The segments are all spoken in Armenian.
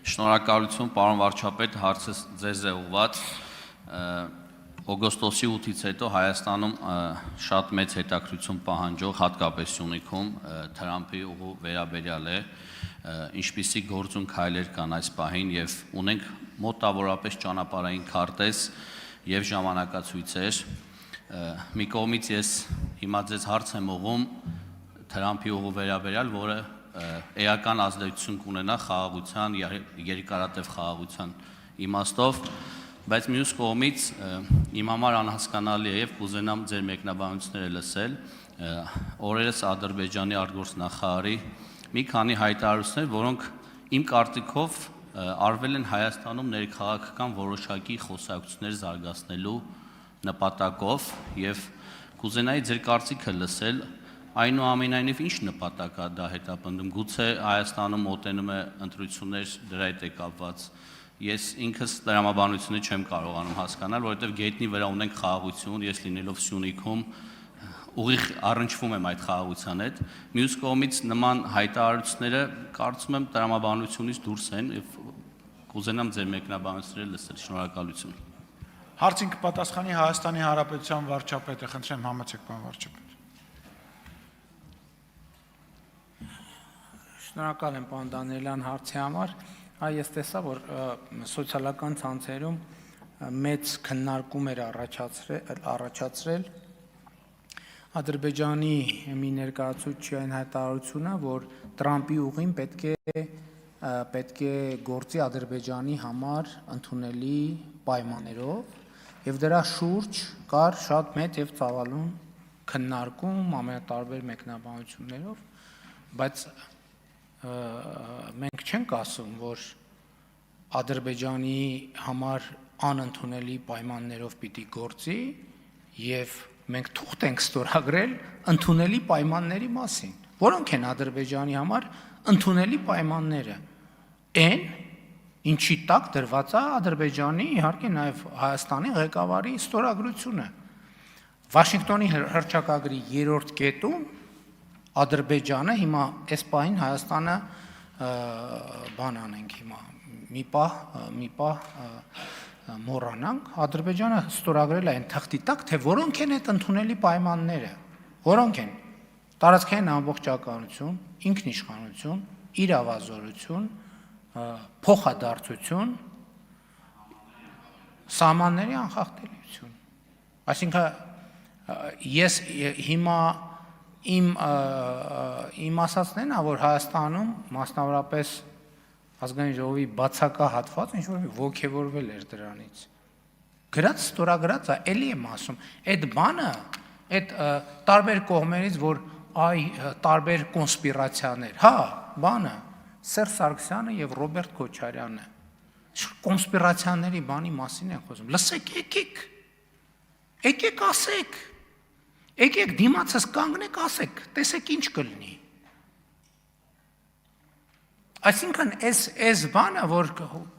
Շնորհակալություն, պարոն վարչապետ, հարցը ձեզ է ուղղված։ Օգոստոսի 8-ից հետո Հայաստանում շատ մեծ հետաքրքրություն պահանջող, հատկապես Սյունիքում Թրամփի ուղու վերաբերյալ է, ինչպիսի գործուն քայլեր կան այս պահին եւ ունենք մոտավորապես ճանապարհային քարտեզ եւ ժամանակացույցեր։ Մի կողմից ես հիմա ձեզ հարց եմ ուղղում Թրամփի ուղու վերաբերյալ, որը էական ազդեցություն կունենա խաղաղության, երկարատև խաղաղության իմաստով, բայց մյուս կողմից իմ համար անհասկանալի է եւ կուզենամ ձեր մեկնաբանությունները լսել օրերս Ադրբեջանի արտգործնախարարի մի քանի հայտարարություններ, որոնք իմ կարծիքով արվել են Հայաստանում ներքաղաքական որոշակի խոսակցություններ զարգացնելու նպատակով եւ կուզենայի ձեր կարծիքը լսել Այնուամենայնիվ ինչ նպատակ է դա հետապնդում, գուցե Հայաստանում մոտենում է ընտրություններ դրա հետ է կապված, ես ինքս տրամաբանությունը չեմ կարողանում հասկանալ, որովհետև գետնի վրա ունենք խաղաղություն, ես լինելով Սյունիքում ուղիղ առնչվում եմ այդ խաղաղության հետ, մյուս կողմից նման հայտարարությունները կարծում եմ տրամաբանությունից դուրս են եւ կուզենամ ձեր մեկնաբանությունները լսել, շնորհակալություն։ Հարցին կպատասխանի Հայաստանի Հանրապետության վարչապետը, խնդրեմ համեցեք պարոն վարչապետ։ Շնորհակալ եմ պարոն Դանիելյան հարցի համար, ես տեսա, որ սոցիալական ցանցերում մեծ քննարկում էր առաջացրել Ադրբեջանի մի ներկայացուցչի այն հայտարարությունը, որ Տրամփի ուղին պետք է գործի Ադրբեջանի համար ընդունելի պայմաններով, եւ դրա շուրջ կար շատ մեծ եւ ծավալուն քննարկում ամենատարբեր մեկնաբանություններով, բայց մենք չենք ասում, որ Ադրբեջանի համար անընդունելի պայմաններով պիտի գործի եւ մենք թուղթ ենք ստորագրել ընդունելի պայմանների մասին։ Որոնք են Ադրբեջանի համար ընդունելի պայմանները։ Այն, ինչի տակ դրված է Ադրբեջանի, իհարկե նաեւ Հայաստանի ղեկավարի ստորագրությունը։ Վաշինգտոնի հռչակագրի 3-րդ կետում Ադրբեջանը հիմա այս պահին Հայաստանը բան անենք հիմա մի պահ մոռանանք Ադրբեջանը ստորագրել է այն թղթի տակ թե որոնք են այդ ընդունելի պայմանները որոնք են տարածքային ամբողջականություն, ինքնիշխանություն, իրավազորություն, փոխադարձություն, սահմանների անխախտելիություն։ Այսինքն ես հիմա իմ ասածներն է, որ Հայաստանում մասնավորապես ազգային ժողովի բացակա հատված ինչ-որ ոգևորվել էր դրանից։ Գրած ստորագրած է, էլի եմ ասում, այդ բանը, այդ տարբեր կողմերից, որ տարբեր կոնսպիրացիաներ, հա, բանը, Սերժ Սարգսյանը եւ Ռոբերտ Քոչարյանը, կոնսպիրացիաների բանի մասին են խոսում, լսեք, եկեք ասեք, եկեք դիմացս կանգնեք ասեք, տեսեք ինչ կլինի։ Այսինքն այս բանը, որ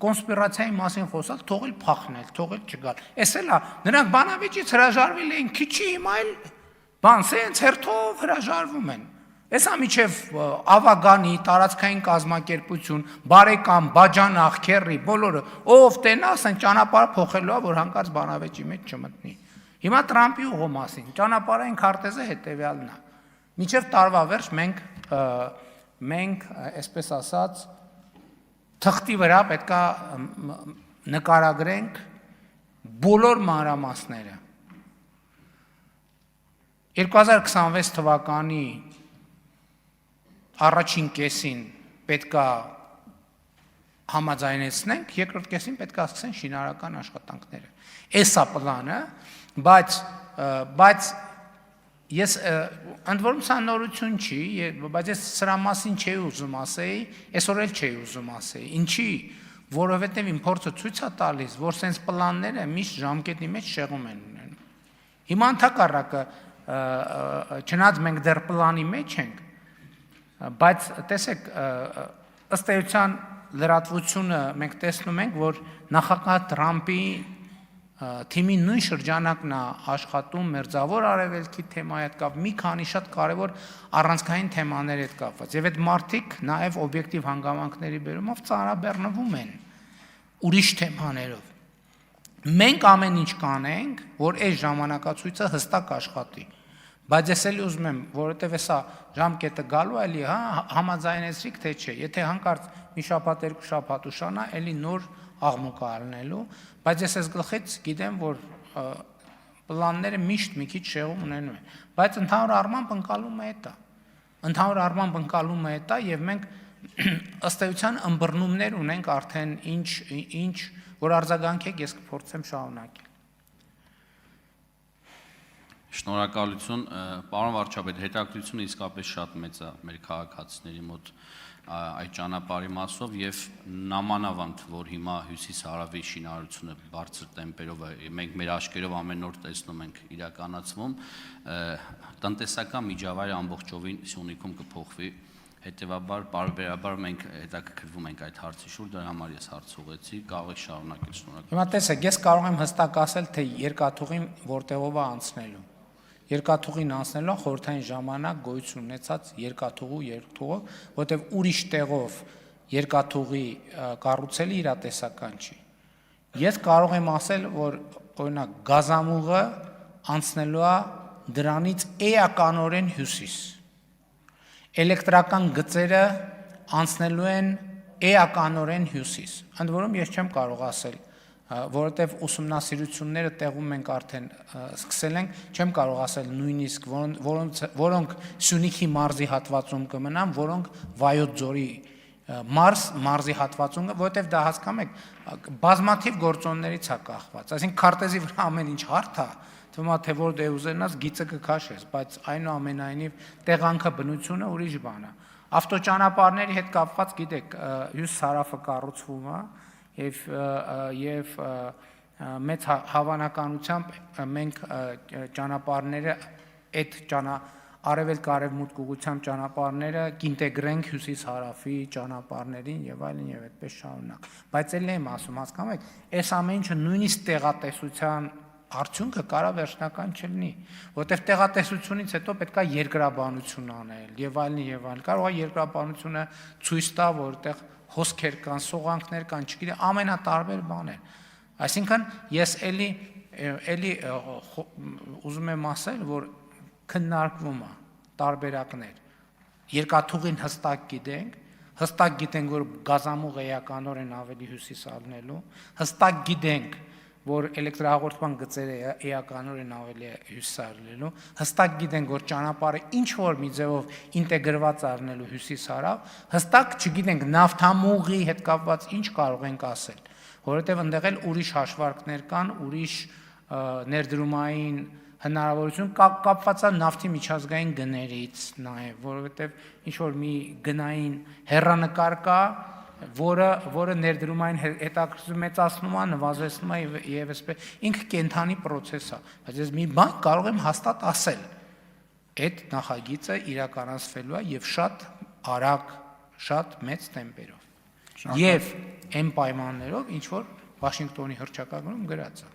կոնսպիրացիայի մասին խոսալ, թողել փախնել, թողել չգալ։ Էս էլ է, նրանք բանավեճից հրաժարվել էին, քիչի հիմա էլ բան, սենց հերթով հրաժարվում են։ Էսա միջև ավագանի, տարածքային կազմակերպություն, բարեկամ, բաջանախ, քեռի, բոլորը, ով տենաս են ճանապարհ փոխելու, որ հանկարծ բանավեճի մեջ չմտնի։ Հիմա Տրամփի ուղու մասին, ճանապարհային քարտեզը հետևյալն է։ Մինչև տարվա վերջ մենք, այսպես ասած, թղթի վրա պետք է նկարագրենք բոլոր մանրամասները։ 2026 թվականի առաջին կեսին պետք է համաձայնեցնենք, երկրորդ կեսին պետք է սկսեն շինարարական աշխատանքները։ Էսա պլանը, բայց ես ընդ որում սա նորություն չի, բայց ես սրա մասին չէի ուզում ասեի, այսօր էլ չէի ուզում ասեի։ Ինչի, որովհետև իմ փորձը ցույց է տալիս, որ սենց պլանները միշտ ժամկետի մեջ շեղում են ունենում։ Հիմա ընդհակառակը, չնայած մենք դեռ պլանի մեջ ենք, բայց տեսեք, ըստ էության լրատվությունը մենք տեսնում ենք, որ նախագահ Տրամփի թիմի նույն շրջանակն է աշխատում մերձավոր արևելքի թեմայի հետ կապ, մի քանի շատ կարևոր առանցքային թեմաների հետ կապված։ Եվ այդ մարդիկ նաև օբյեկտիվ հանգամանքների բերումով ծանրաբեռնվում են ուրիշ թեմաներով։ Մենք ամեն ինչ կանենք, որ այս ժամանակացույցը հստակ աշխատի։ Բայց ես էլի ուզում եմ, որովհետև հեսա ժամկետը գալու է, էլի, համաձայնեցրիք թե չէ։ Եթե հանկարծ մի շաբաթ, երկու շաբաթ ուշանա, էլի նոր աղմուկ առնելու, բայց ես այս գլխից գիտեմ, որ պլանները միշտ մի քիչ շեղում ունենում են, բայց ընդհանուր առմամբ ընկալումը է դա։ Ընդհանուր առմամբ ընկալումը է դա եւ մենք ըստ էության ըմբռնումներ ունենք արդեն ինչ որ արձագանքեք, ես կփորձեմ շարունակել։ Շնորհակալություն, պարոն վարչապետ, հետաքրքրությունը իսկապես շատ մեծ է մեր քաղաքացիների մոտ այդ ճանապարհի մասով եւ նամանավանդ, որ հիմա հյուսիս-հարավի շինարարությունը բարձր տեմպերով է, մենք մեր աչքերով ամեն օր տեսնում ենք իրականացվում, տնտեսական միջավայրը ամբողջովին Սյունիքում կփոխվի, հետեւաբար բարբերաբար մենք հետաքրքրվում ենք այդ հարցի շուրջ, դրա համար ես հարց ուղեցի, կարող եք շարունակել, շնորհակալ։ Հիմա տեսեք, ես կարող եմ հստակ ասել, թե երկաթուղին որտեղով է անցնելու։ Երկաթուղին անցնելու խորհրդային ժամանակ գոյություն ունեցած երկաթուղը, որտեղ ուրիշ տեղով երկաթուղի կառուցելը իրատեսական չի։ Ես կարող եմ ասել, որ օրինակ գազամուղը անցնելու է դրանից էականորեն հյուսիս։ Էլեկտրական գծերը անցնելու են էականորեն հյուսիս։ Ընդ որում ես չեմ կարող ասել, որովհետև ուսումնասիրությունները տեղում ենք արդեն սկսել ենք, չեմ կարող ասել նույնիսկ որոնք Սյունիքի մարզի հատվածում կմնան, որոնք Վայոց ձորի մարզի հատվածում, որովհետև դա հասկանում եք, բազմաթիվ գործոններից է կախված, այսինքն քարտեզի վրա ամեն ինչ հարթ է, թվում է թե որ դե ուզենաս գիծը կքաշես, բայց այնուամենայնիվ տեղանքը բնությունը ուրիշ բան է։ Ավտոճանապարհների հետ կապված գիտեք, հյուսիս-հարավը կառուցվում է եւ մեծ հավանականությամբ մենք ճանապարհները այդ արևելք-արևմուտք ուղղությամբ ճանապարհները կինտեգրենք հյուսիս-հարավի ճանապարհներին եւ այլն եւ այդպես շարունակ։ Բայց ելի եմ ասում, հասկանում եք, այս ամեն ինչը նույնիսկ տեղատեսության արդյունքը կարող վերջնական չլինի, որովհետև տեղատեսությունից հետո պետք է երկրաբանություն անել եւ այլն, կարող է երկրաբանությունը ցույց տա, որտեղ հոսքեր կան, սողանքներ կան, չգիտեմ, ամենատարբեր բաներ։ Այսինքն ես էլի ուզում եմ ասել, որ քննարկվում է տարբերակներ։ Երկաթուղին հստակ գիտենք, որ գազամուղը էականորեն ավելի հյուսիս առնելու, հստակ գիտենք, որ էլեկտրահաղորդման գծերը էականորեն ավելի հյուսիսարելու, հստակ գիտենք, որ ճանապարհը ինչ-որ մի ձևով ինտեգրված առնելու հյուսիս-հարավ, հստակ չգիտենք նավթամուղի հետ կապված ինչ կարող ենք ասել, որովհետև ընդեղ էլ ուրիշ հաշվարկներ կան, ուրիշ ներդրումային հնարավորություն կապված է նավթի միջազգային գներից նաև, որովհետև ինչ-որ մի գնային հեռանկար կա, որը ներդրումային հետաքրքրություն մեծացնում է, նվազեցնում է եւ այսպես ինքը կենթանի process է, բայց ես մի բան կարող եմ հաստատ ասել, այդ նախագիծը իրականացվելու է եւ շատ արագ, շատ մեծ տեմպերով եւ այն պայմաններով, ինչ որ Վաշինգտոնի հռչակագրում գրած է։